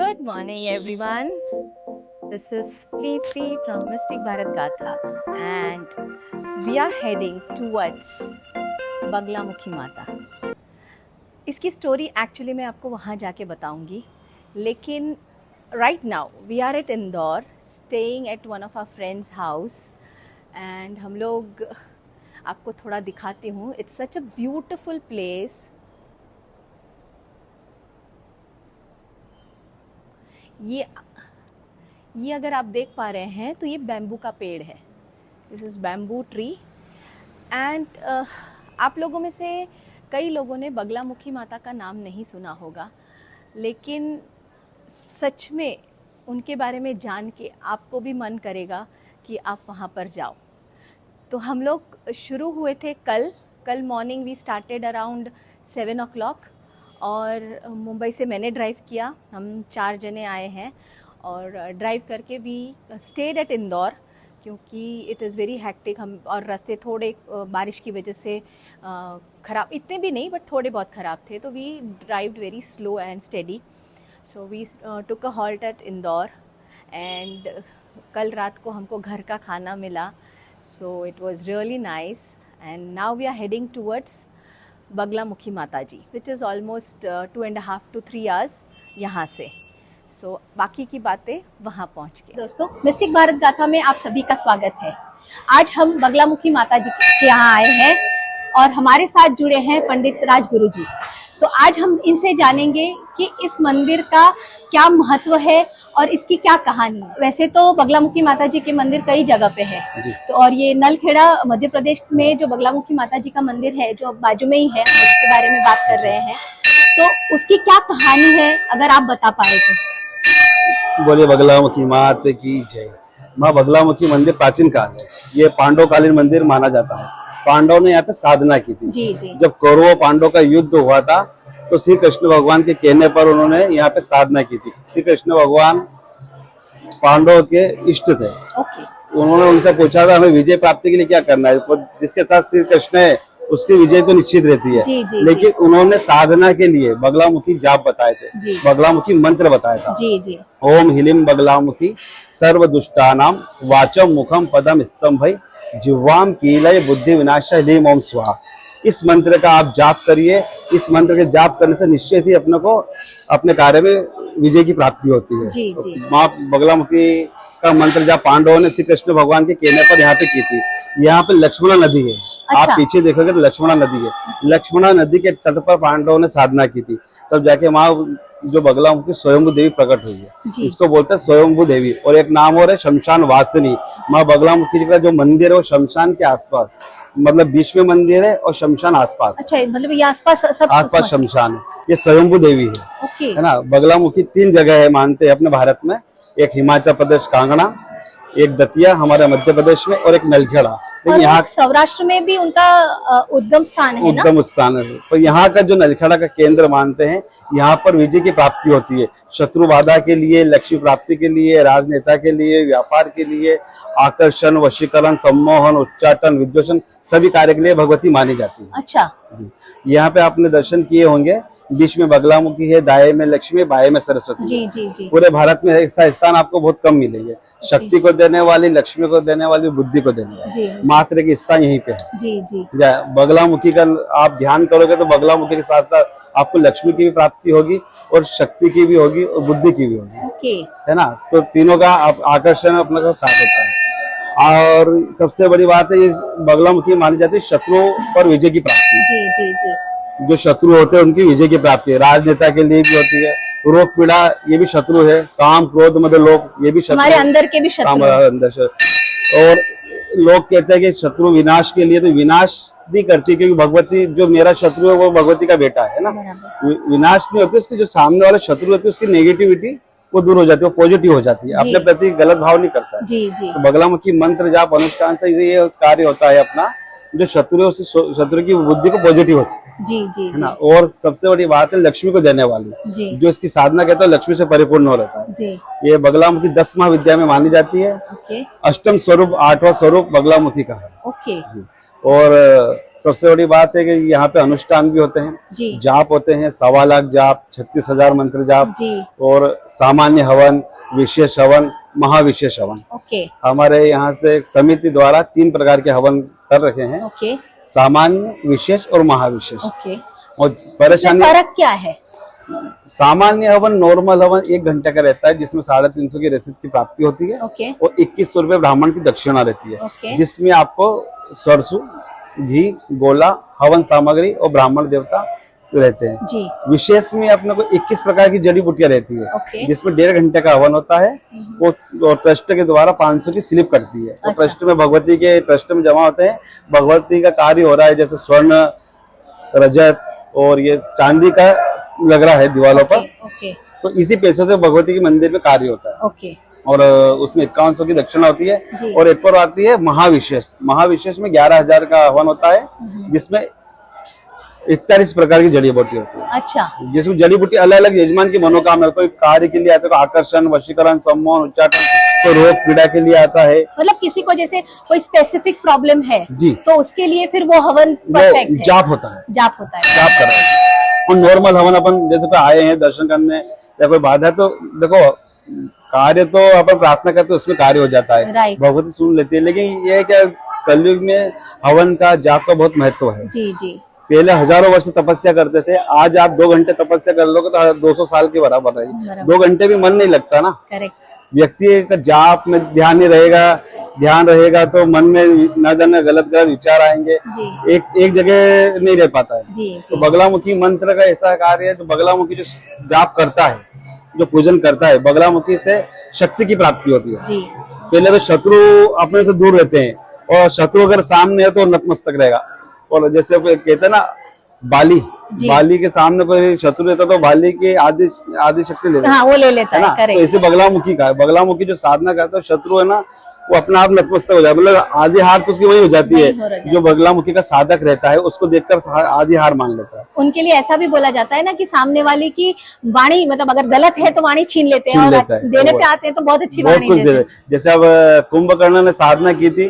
Good morning, everyone. This is Preeti from Mystic Bharat Gatha, and we are heading towards Baglamukhi माता. इसकी story actually मैं आपको वहाँ जाके बताऊंगी, लेकिन right now we are at Indore, staying at one of our friends house, and हम लोग आपको थोड़ा दिखाती हूँ. It's such a beautiful place. ये अगर आप देख पा रहे हैं तो ये बैम्बू का पेड़ है. This is bamboo tree. And आप लोगों में से कई लोगों ने बगलामुखी माता का नाम नहीं सुना होगा, लेकिन सच में उनके बारे में जान के आपको भी मन करेगा कि आप वहाँ पर जाओ. तो हम लोग शुरू हुए थे कल morning. We started around 7 o'clock और मुंबई से मैंने ड्राइव किया. हम 4 जने आए हैं और ड्राइव करके वी स्टेड एट इंदौर, क्योंकि इट इज़ वेरी हैक्टिक. हम और रास्ते थोड़े बारिश की वजह से ख़राब, इतने भी नहीं बट थोड़े बहुत ख़राब थे. तो we drived very slow and steady. So we took a halt at Indore, and कल रात को हमको घर का खाना मिला. So it was really nice. And now we are heading towards Baglamukhi Mata ji, which is almost 2.5 to 3 hours यहाँ से. सो बाकी की बातें वहाँ पहुँच के. दोस्तों, मिस्टिक भारत गाथा में आप सभी का स्वागत है. आज हम बगलामुखी माता जी के यहाँ आए हैं और हमारे साथ जुड़े हैं पंडित राजगुरु जी. तो आज हम इनसे जानेंगे कि इस मंदिर का क्या महत्व है और इसकी क्या कहानी है. वैसे तो बगलामुखी माता जी के मंदिर कई जगह पे है, तो और ये नलखेड़ा मध्य प्रदेश में जो बगलामुखी माता जी का मंदिर है, जो बाजू में ही है, उसके बारे में बात कर रहे हैं. तो उसकी क्या कहानी है, अगर आप बता पाए तो. बोलिए बगलामुखी माता की जय. माँ बगलामुखी मंदिर प्राचीन काल है. ये पांडवकालीन मंदिर माना जाता है. पांडव ने यहाँ पे साधना की थी. जी. जब कौरवों पांडव का युद्ध हुआ था तो श्री कृष्ण भगवान के कहने पर उन्होंने यहाँ पे साधना की थी. श्री कृष्ण भगवान पांडव के इष्ट थे. उन्होंने उनसे पूछा था हमें विजय प्राप्ति के लिए क्या करना है. जिसके साथ श्री कृष्ण है उसकी विजय तो निश्चित रहती है. लेकिन उन्होंने साधना के लिए बगलामुखी जाप बताए थे, बगलामुखी मंत्र बताया था. ओम ह्लीं बगलामुखी सर्व दुष्टानाम वाचम मुखम पदम स्तंभई जिह्वाम कीलय बुद्धि विनाश ह्लीं ओम स्वाहा. इस मंत्र का आप जाप करिए. इस मंत्र के जाप करने से निश्चित ही अपने को अपने कार्य में विजय की प्राप्ति होती है. तो माँ बगलामुखी का मंत्र जाप पांडवों ने श्री कृष्ण भगवान के कहने पर यहाँ पे की थी. यहाँ पे लक्ष्मणा नदी है. अच्छा। आप पीछे देखोगे तो लक्ष्मणा नदी है. लक्ष्मणा नदी के तट पर पांडवों ने साधना की थी. तब जाके माँ जो बगलामुखी स्वयंभू देवी प्रकट हुई है. इसको बोलते हैं स्वयंभू देवी. और एक नाम और है शमशान वासिनी. माँ बगलामुखी का जो मंदिर है वो शमशान के आसपास, मतलब बीच में मंदिर है और शमशान आसपास. अच्छा, मतलब ये आसपास शमशान है. ये स्वयंभू देवी है ना. बगलामुखी 3 जगह है मानते हैं अपने भारत में. एक हिमाचल प्रदेश कांगड़ा, एक दतिया हमारे मध्य प्रदेश में, और एक नलखेड़ा. लेकिन यहाँ सौराष्ट्र में भी उनका उद्गम स्थान है ना? उद्गम स्थान है. तो यहाँ का जो नलखेड़ा का केंद्र मानते हैं, यहाँ पर विजय की प्राप्ति होती है. शत्रु बाधा के लिए, लक्ष्मी प्राप्ति के लिए, राजनेता के लिए, व्यापार के लिए, आकर्षण, वशीकरण, सम्मोहन, उच्चाटन, विद्वेषण, सभी कार्य के लिए भगवती मानी जाती है. अच्छा जी. यहाँ पे आपने दर्शन किए होंगे. बीच में बगलामुखी है, दाएं में लक्ष्मी, बाएं में सरस्वती. जी. पूरे भारत में ऐसा स्थान आपको बहुत कम मिलेंगे. शक्ति को देने वाली, लक्ष्मी को देने वाली, बुद्धि को देने वाली मात्र के स्थान यहीं पे है. जी. बगलामुखी का आप ध्यान करोगे तो बगलामुखी के साथ साथ आपको लक्ष्मी की भी प्राप्ति होगी और शक्ति की भी होगी और बुद्धि की भी होगी. है ना. तो तीनों का आकर्षण अपने को साथ होता है. और सबसे बड़ी बात है, ये बगलामुखी मानी जाती है शत्रुओं पर विजय की प्राप्ति. जी. जो शत्रु होते हैं उनकी विजय की प्राप्ति है. राजनेता के लिए भी होती है. रोग पीड़ा ये भी शत्रु है. काम क्रोध मद लोग ये भी शत्रु, हमारे अंदर के भी शत्रु. और लोग कहते हैं कि शत्रु विनाश के लिए, तो विनाश भी करती है, क्योंकि भगवती जो मेरा शत्रु है वो भगवती का बेटा है ना. विनाश नहीं होती, उसकी जो सामने वाला शत्रु होती है उसकी नेगेटिविटी वो दूर हो जाती है, वो पॉजिटिव हो जाती है. अपने प्रति गलत भाव नहीं करता है. जी. तो बगलामुखी मंत्र जाप अनुष्ठान से ये कार्य होता है अपना. जो शत्रु है उसकी शत्रु की बुद्धि को पॉजिटिव होती है. जी. है ना. और सबसे बड़ी बात है लक्ष्मी को देने वाली. जो इसकी साधना कहता है लक्ष्मी से परिपूर्ण हो रहता है. ये बगलामुखी 10 महाविद्या में मानी जाती है. 8वां स्वरूप 8वां स्वरूप बगलामुखी का है. जी. और सबसे बड़ी बात है कि यहाँ पे अनुष्ठान भी होते हैं, जी जाप होते हैं, 1.25 लाख जाप, 36,000 मंत्र जाप, जी और सामान्य हवन, विशेष हवन, महाविशेष हवन। ओके हमारे यहाँ से एक समिति द्वारा 3 प्रकार के हवन कर रखे हैं, ओके सामान्य, विशेष और महाविशेष। ओके। और इसमें परेशानी, फर्क क्या है? सामान्य हवन, नॉर्मल हवन 1 घंटे का रहता है, जिसमें 350 की रसीद की प्राप्ति होती है, ओके और 2100 रुपये ब्राह्मण की दक्षिणा रहती है, ओके जिसमें आपको सरसों, घी, गोला, हवन सामग्री और ब्राह्मण देवता रहते हैं। जी विशेष में अपने को 21 प्रकार की जड़ी बूटियां रहती है, ओके। जिसमें 1.5 घंटे का हवन होता है। वो ट्रस्ट के द्वारा 500 की स्लिप कटती है, तो अच्छा। ट्रस्ट में भगवती के ट्रस्ट में जमा होते हैं। भगवती का कार्य हो रहा है, जैसे स्वर्ण, रजत और ये चांदी का लग रहा है दीवारों पर, ओके तो इसी पैसों से भगवती के मंदिर में कार्य होता है। ओके और उसमें 5100 की दक्षिणा होती जी। है। और एक और आती है महाविशेष। महाविशेष में 11,000 का हवन होता है, जिसमें 41 प्रकार की जड़ी बूटी होती है। अच्छा जिसमें जड़ी बूटी अलग अलग यजमान की मनोकामना, कोई कार्य के लिए आता है, कोई आकर्षण, वशीकरण, सम्मोहन, उच्चाटन, तो रोग पीड़ा के लिए आता है। मतलब किसी को जैसे कोई स्पेसिफिक प्रॉब्लम है जी, तो उसके लिए फिर वो हवन परफेक्ट है, जाप होता है, जाप होता है। जाप कर रहे हैं। और नॉर्मल हवन अपन जैसे कोई आए हैं दर्शन करने या कोई बाधा, तो देखो कार्य तो अपन प्रार्थना करते हैं, उसमें कार्य हो जाता है, राइट। भगवती सुन लेती है। लेकिन ये है क्या, कलयुग में हवन का, जाप का बहुत महत्व है। जी जी पहले हजारों वर्ष तपस्या करते थे, आज आप 2 घंटे तपस्या कर लोगे तो 200 साल के बराबर रहेगी। 2 घंटे भी मन नहीं लगता ना। करेक्ट। व्यक्ति का जाप में ध्यान नहीं रहेगा, ध्यान रहेगा तो मन में न जाने गलत विचार आएंगे, जी एक जगह नहीं रह पाता है। जी तो जी बगलामुखी मंत्र का ऐसा कार्य है, तो बगलामुखी जो जाप करता है, जो पूजन करता है, बगलामुखी से शक्ति की प्राप्ति होती है। जी पहले तो शत्रु अपने से दूर रहते हैं, और शत्रु अगर सामने है तो नतमस्तक रहेगा। और जैसे कहते हैं ना, बाली के सामने कोई शत्रु रहता तो बाली की आदि शक्ति ले लेता, हाँ वो ले लेता है ना। है, तो करेक्ट। ऐसे बगलामुखी का है, बगलामुखी जो साधना करता है, शत्रु है ना, वो अपने आप नतमस्तक हो जाए, मतलब आधी हार तो उसकी वही हो जाती वही हो है। जाती जो बगलामुखी का साधक रहता है, उसको देखकर आधी हार मान लेता है। उनके लिए ऐसा भी बोला जाता है ना कि सामने वाले की वाणी, मतलब अगर गलत है तो वाणी छीन लेते हैं, छीन और लेता है। देने पे आते हैं तो बहुत अच्छी बहुत वाणी कुछ देते दे हैं। जैसे अब कुंभकर्ण ने साधना की थी,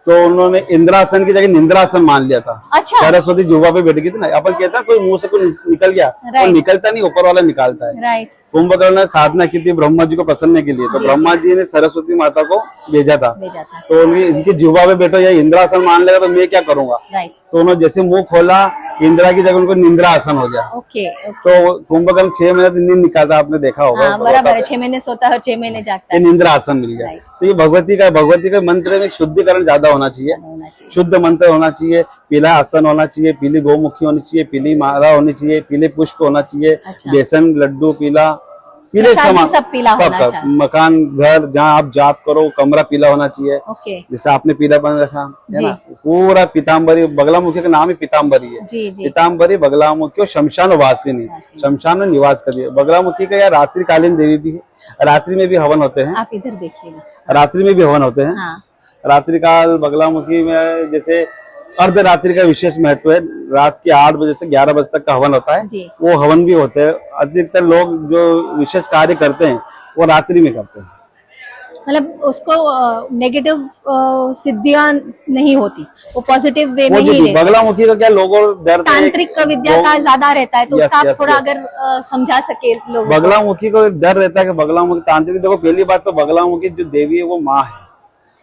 तो उन्होंने इंद्रासन की जगह निंद्रासन मान लिया था। अच्छा सरस्वती जुबा पे बैठ गई थी ना। अपन कहते हैं कोई मुंह से कोई निकल गया, वो Right. निकलता नहीं, ऊपर वाला निकालता है। राइट कुंभकर्ण ने साधना की थी ब्रह्मा जी को पसंद के लिए, तो जी, ब्रह्मा जी ने सरस्वती माता को भेजा था। भेजा था। तो इनकी जुबा पे बैठो, या इंद्रासन मान लेगा तो मैं क्या करूंगा। राइट तो उन्होंने जैसे मुंह खोला, इंदिरा की जगह उनको निंद्रा आसन हो गया। ओके। तो कुंभकर्ण 6 महीने तो नींद निकालता, आपने देखा होगा। हाँ बराबर है, 6 महीने सोता है और 6 महीने जागता ये है। निंद्रा आसन मिल गया। Right. तो ये भगवती का मंत्र में शुद्धिकरण ज्यादा होना चाहिए, होना चाहिए। शुद्ध मंत्र होना चाहिए, पीला आसन होना चाहिए, पीली गौमुखी होनी चाहिए, पीली माला होनी चाहिए, पीले पुष्प होना चाहिए, अच्छा। बेसन लड्डू पीला, पीले प्रसाद भी सामान सब पीला होना सबका। चाहिए। मकान, घर जहाँ आप जाप करो, कमरा पीला होना चाहिए। ओके जैसे आपने पीला बन रखा है जी। ना, पूरा पीताम्बरी, बगलामुखी का नाम ही पीताम्बरी है। जी जी पीताम्बरी बगलामुखी और शमशान वासिनी, शमशान में निवास करिए। बगलामुखी का यार रात्रिकालीन देवी भी है, रात्रि में भी हवन होते हैं, आप इधर देखिएगा। रात्रि में भी हवन होते हैं। हाँ रात्रिकाल बगलामुखी में जैसे अर्धरात्रि का विशेष महत्व है। रात के 8 बजे से 11 बजे तक का हवन होता है, जी वो हवन भी होते हैं। अधिकतर लोग जो विशेष कार्य करते हैं वो रात्रि में करते हैं। मतलब उसको नेगेटिव सिद्धियां नहीं होती, वो पॉजिटिव वे में ही पॉजिटिव लेते हैं। बगलामुखी का क्या लोगों को दर्द है, तांत्रिक विद्या का ज्यादा रहता है, तो Yes, उसका आप yes, थोड़ा yes. अगर समझा सके लोगों को। बगलामुखी को डर रहता है कि बगलामुखी तांत्रिक, देखो पहली बात तो बगलामुखी जो देवी है वो माँ है,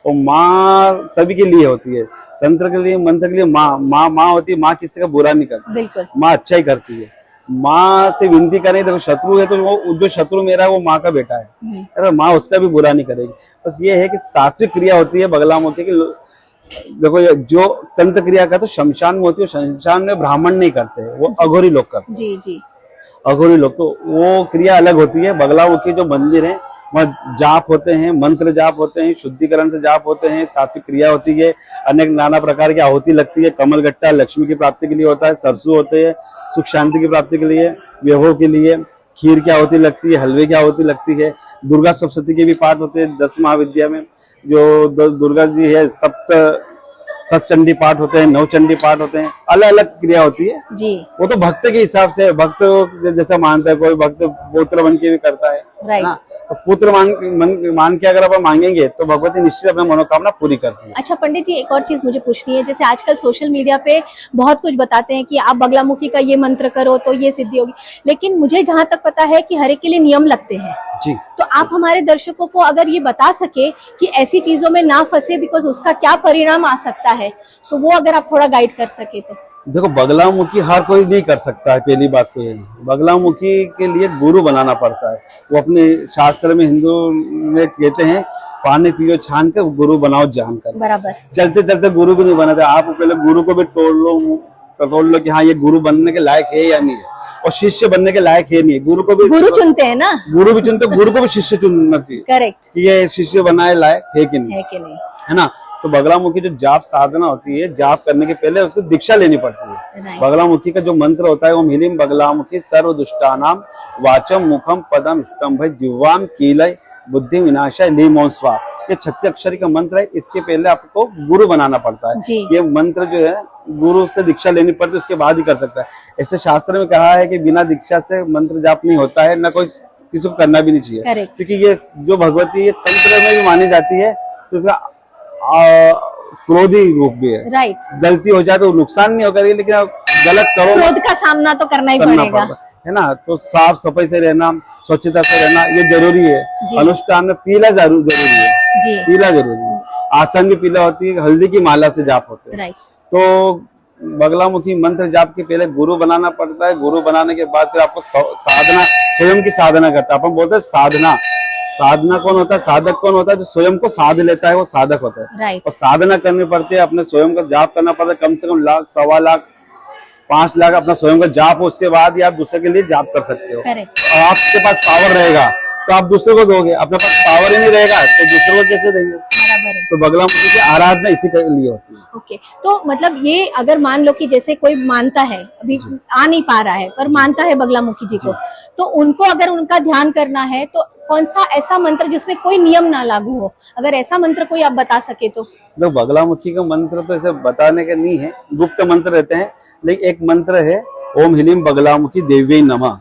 वो माँ सभी के लिए होती है। तंत्र के लिए, मंत्र के लिए माँ होती है। माँ किसी का बुरा नहीं करती, बिल्कुल माँ अच्छा ही करती है। माँ से विनती करें, देखो शत्रु है तो वो जो शत्रु मेरा है वो माँ का बेटा है, अरे माँ उसका भी बुरा नहीं करेगी। बस ये है कि सात्विक क्रिया होती है बगलामुखी की। देखो ये जो तंत्र क्रिया का तो शमशान में होती है, शमशान में ब्राह्मण नहीं करते हैं, वो अघोरी लोग करते हैं। जी जी अघोरी लोग, तो वो क्रिया अलग होती है। बगलामुखी जो मंदिर है वहाँ जाप होते हैं, मंत्र जाप होते हैं, शुद्धिकरण से जाप होते हैं, सात्विक क्रिया होती है, अनेक नाना प्रकार की आहुति लगती है। कमल गट्टा लक्ष्मी की प्राप्ति के लिए होता है, सरसों होते हैं सुख शांति की प्राप्ति के लिए, वैभव के लिए, खीर की आहुति लगती है, हलवे की आहुति लगती है, दुर्गा सप्तशती के भी पाठ होते हैं। 10 महाविद्या में जो दुर्गा जी है, सतचंडी पाठ होते हैं, नवचंडी पाठ होते हैं, अलग अलग क्रिया होती है। जी वो तो भक्त के हिसाब से, भक्त जैसा मानता है, कोई भक्त पुत्र बन के भी करता है। राइट। ना, तो पुत्र मान के अगर आप मांगेंगे तो भगवती निश्चित अपनी मनोकामना पूरी करती है। अच्छा पंडित जी, एक और चीज मुझे पूछनी है, जैसे आजकल सोशल मीडिया पे बहुत कुछ बताते हैं कि आप बगलामुखी का ये मंत्र करो तो ये सिद्धि होगी, लेकिन मुझे जहाँ तक पता है कि हर एक के लिए नियम लगते हैं जी। तो आप हमारे दर्शकों को अगर ये बता सके कि ऐसी चीजों में ना फंसे, बिकॉज उसका क्या परिणाम आ सकता है, तो वो अगर आप थोड़ा गाइड कर सके तो। देखो, बगलामुखी हर कोई नहीं कर सकता है, पहली बात तो ये है। बगलामुखी के लिए गुरु बनाना पड़ता है। वो अपने शास्त्र में, हिंदू में कहते हैं, पानी पियो छान के गुरु बनाओ जानकर। बराबर। चलते चलते गुरु भी नहीं बनाते, आप पहले गुरु को भी टटोल लो कि हाँ ये गुरु बनने के लायक है या नहीं है, और शिष्य बनने के लायक है नहीं है। गुरु को भी गुरु चुनते हैं ना, गुरु भी चुनते, गुरु को भी शिष्य चुनना चाहिए। करेक्ट। कि ये शिष्य बनाए लायक है कि नहीं, है ना। तो बगलामुखी जो जाप साधना होती है, जाप करने के पहले उसको दीक्षा लेनी पड़ती है। बगलामुखी का जो मंत्र होता है वो मिलिम बगलामुखी सर्व दुष्टानाम वाचम मुखम पदम स्तंभ जिह्वाम कीलय बुद्धि विनाशाय लीमों स्वा। ये 36 अक्षरी का मंत्र है। इसके पहले आपको गुरु बनाना पड़ता है। ये मंत्र जो है गुरु से दीक्षा लेनी पड़ती है, उसके बाद ही कर सकता है। ऐसे शास्त्र में कहा है कि बिना दीक्षा से मंत्र जाप नहीं होता है, न कोई किसी को करना भी नहीं चाहिए, क्योंकि ये जो भगवती ये तंत्र में भी मानी जाती है, तो उसका क्रोधी रूप भी है। राइट। गलती हो जाए तो नुकसान नहीं होगा, लेकिन गलत करो, क्रोध का सामना तो करना ही पड़ेगा, है ना। तो साफ सफाई से रहना, स्वच्छता से रहना ये जरूरी है। अनुष्ठान में पीला जरूरी है जी। पीला जरूरी है। आसन भी पीला होती है, हल्दी की माला से जाप होते हैं। तो बगलामुखी मंत्र जाप के पहले गुरु बनाना पड़ता है। गुरु बनाने के बाद फिर आपको साधना, स्वयं की साधना करता है। अपन बोलते हैं साधना, साधना कौन होता है, साधक कौन होता है, जो स्वयं को साध लेता है वो साधक होता है। और साधना करनी पड़ती है, अपने स्वयं का जाप करना पड़ता है। कम से कम 1,00,000, 1,15,00,000, 5,00,000 अपना स्वयं का जाप हो, उसके बाद ही आप दूसरे के लिए जाप कर सकते हो। और आपके पास पावर रहेगा तो आप दूसरे को दोगे, अपने पास पावर ही नहीं रहेगा तो दूसरे को कैसे देंगे। तो बगलामुखी की आराधना इसी के लिए होती है। ओके, तो मतलब ये अगर मान लो कि जैसे कोई मानता है, अभी आ नहीं पा रहा है पर मानता है बगलामुखी जी को, तो उनको अगर उनका ध्यान करना है तो कौन सा ऐसा मंत्र जिसमें कोई नियम ना लागू हो, अगर ऐसा मंत्र कोई आप बता सके तो। तो बगलामुखी का मंत्र तो ऐसे बताने के नहीं है, गुप्त मंत्र रहते हैं, लेकिन एक मंत्र है ओम ह्रीम बगलामुखी देवी नमः।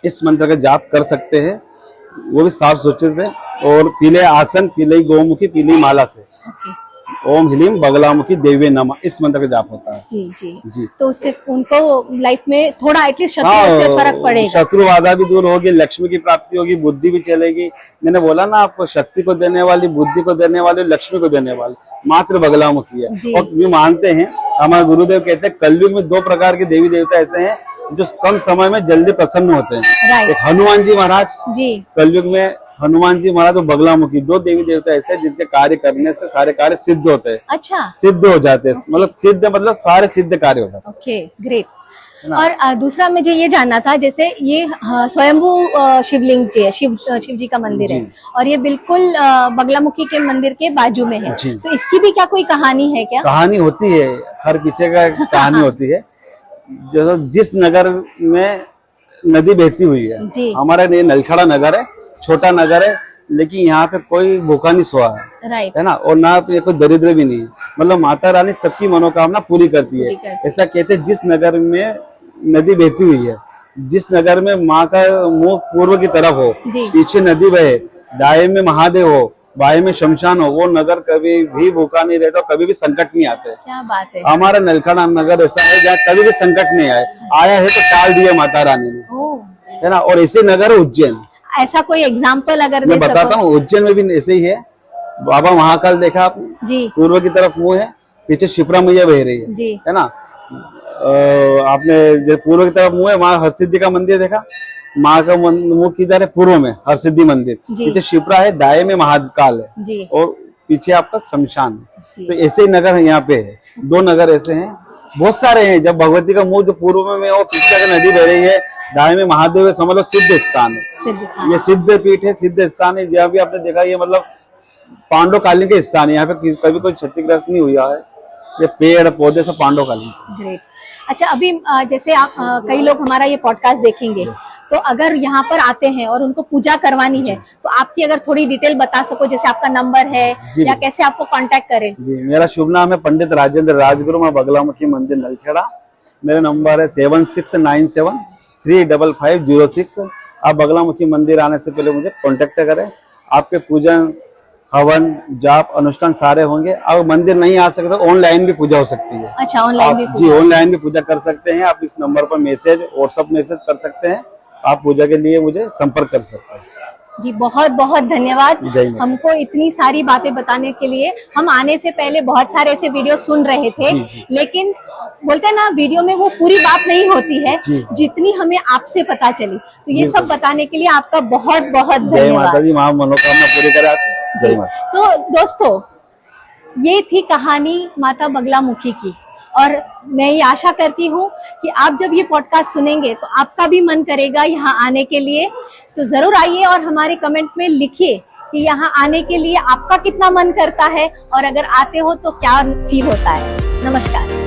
इस मंत्र का जाप कर सकते हैं, वो भी साफ सुचित है, और पीले आसन, पीले गौमुखी, पीली माला से ओम ह्रीम बगलामुखी देवी नमः इस मंत्र का जाप होता है। जी जी जी। तो उससे उनको लाइफ में थोड़ा एटलीस्ट शत्रु से फर्क पड़ेगा, शत्रु बाधा भी दूर होगी, लक्ष्मी की प्राप्ति होगी, बुद्धि भी चलेगी। मैंने बोला ना आपको, शक्ति को देने वाली, बुद्धि को देने वाली, लक्ष्मी को देने वाली मात्र बगलामुखी है। और ये मानते हैं, हमारे गुरुदेव कहते हैं कलयुग में 2 प्रकार के देवी देवता ऐसे हैं जो कम समय में जल्दी प्रसन्न होते हैं। एक हनुमान जी महाराज जी, कलयुग में हनुमान जी महाराज और बगलामुखी 2 देवी देवता ऐसे हैं जिनके कार्य करने से सारे कार्य सिद्ध होते हैं। अच्छा, सिद्ध हो जाते हैं, मतलब सिद्ध मतलब सारे सिद्ध कार्य हो जाते हैं। Okay, great. और दूसरा मुझे ये जानना था, जैसे ये स्वयंभू शिवलिंग जी है, शिव जी का मंदिर है, और ये बिल्कुल बगलामुखी के मंदिर के बाजू में है, तो इसकी भी क्या कोई कहानी है क्या? कहानी होती है, हर पीछे का कहानी होती है। जो जिस नगर में नदी बहती हुई है, हमारा ये नलखड़ा नगर है, छोटा नगर है, लेकिन यहाँ पे कोई भूखा नहीं सोया है, है ना, और ना पे कोई दरिद्र भी नहीं है। मतलब माता रानी सबकी मनोकामना पूरी करती है। ऐसा कहते हैं, जिस नगर में नदी बहती हुई है, जिस नगर में माँ का मुंह पूर्व की तरफ हो, पीछे नदी बहे, दाएं में महादेव हो, बाएं में शमशान हो, वो नगर कभी भी भूखा नहीं रहता, कभी भी संकट नहीं आते। क्या बात है। हमारा नलखड़ा नगर ऐसा है जहाँ कभी भी संकट नहीं आया है तो टाल दिया माता रानी ने, है ना। और ऐसे नगर है उज्जैन। ऐसा कोई एग्जाम्पल अगर मैं बताता हूँ, उज्जैन में भी ऐसे ही है। बाबा महाकाल देखा आपने जी, पूर्व की तरफ मुंह है, पीछे शिप्रा मैया बह रही है जी, है ना। आपने पूर्व की तरफ मुंह है, वहाँ हरसिद्धि का मंदिर देखा, माँ का मुंह किधर है, पूर्व में हरसिद्धि मंदिर, पीछे शिप्रा है, दाएं में महाकाल है जी, और पीछे आपका शमशान है। तो ऐसे ही नगर यहाँ पे है, 2 नगर ऐसे हैं, बहुत सारे हैं। जब भगवती का मुंह जो पूर्व में हो, पीछे अगर नदी बह रही है, दाएं में महादेव है, समझ लो सिद्ध स्थान है। ये सिद्ध पीठ है, सिद्ध स्थान है। जहाँ भी आपने देखा, ये मतलब पांडवकालीन के स्थान है। यहाँ पे कभी कोई क्षतिग्रस्त नहीं हुआ है, ये पेड़ पौधे सब पांडवकालीन। ग्रेट। अच्छा, अभी जैसे आप कई लोग हमारा ये पॉडकास्ट देखेंगे, तो अगर यहाँ पर आते हैं और उनको पूजा करवानी है, तो आपकी अगर थोड़ी डिटेल बता सको, जैसे आपका नंबर है या कैसे आपको कांटेक्ट करें। जी, मेरा शुभ नाम है पंडित राजेंद्र राजगुरु, मैं बगलामुखी मंदिर नलखेड़ा। मेरा नंबर है 7697355506। आप बगलामुखी मंदिर आने से पहले मुझे कांटेक्ट करें। आपके पूजन, हवन, जाप, अनुष्ठान सारे होंगे। अगर मंदिर नहीं आ सकते तो ऑनलाइन भी पूजा हो सकती है। अच्छा, ऑनलाइन भी जी, ऑनलाइन भी पूजा कर सकते हैं। आप इस नंबर पर मैसेज, व्हाट्सएप मैसेज कर सकते हैं। आप पूजा के लिए मुझे संपर्क कर सकते हैं। जी, बहुत बहुत धन्यवाद हमको इतनी सारी बातें बताने के लिए। हम आने से पहले बहुत सारे ऐसे वीडियो सुन रहे थे, लेकिन बोलते हैं ना, वीडियो में वो पूरी बात नहीं होती है जितनी हमें आपसे पता चली। तो ये सब बताने के लिए आपका बहुत बहुत धन्यवाद। जय माता दी, मां मनोकामना पूरी करे। जय माता। तो दोस्तों, ये थी कहानी माता बगलामुखी की, और मैं ये आशा करती हूँ कि आप जब ये पॉडकास्ट सुनेंगे तो आपका भी मन करेगा यहाँ आने के लिए। तो जरूर आइए और हमारे कमेंट में लिखिए कि यहाँ आने के लिए आपका कितना मन करता है, और अगर आते हो तो क्या फील होता है। नमस्कार।